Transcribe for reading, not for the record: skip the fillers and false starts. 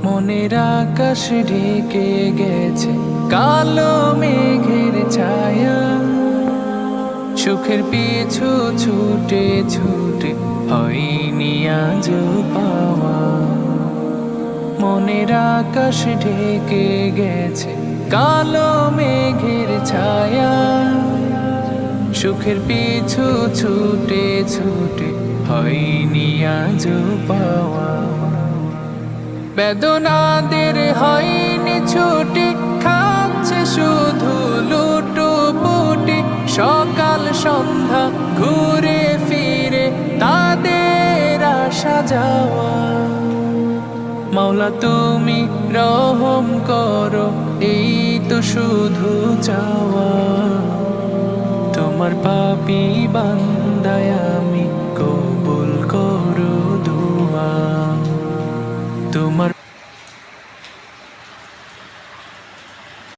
মনের আকাশ ঢেকে গেছে কালো মেঘের ছায়া, সুখের পিছু ছুটে ছুটে হয়নি আজ পাওয়া। মনের আকাশ ঢেকে গেছে কালো মেঘের ছায়া, সুখের পিছু ছুটে ছুটে হয়নি আজ পাওয়া। বেদনাদের হয়নি ছুটি, খাচ্ছে শুধু লুটোপুটি, সকাল সন্ধ্যা ঘুরে ফিরে তাদের আসা যাওয়া। মাওলা তুমি রহম করো, এই তো শুধু চাওয়া। তোমার পাপী বান্দায় আমি, কবুল করো দুআ। তোমার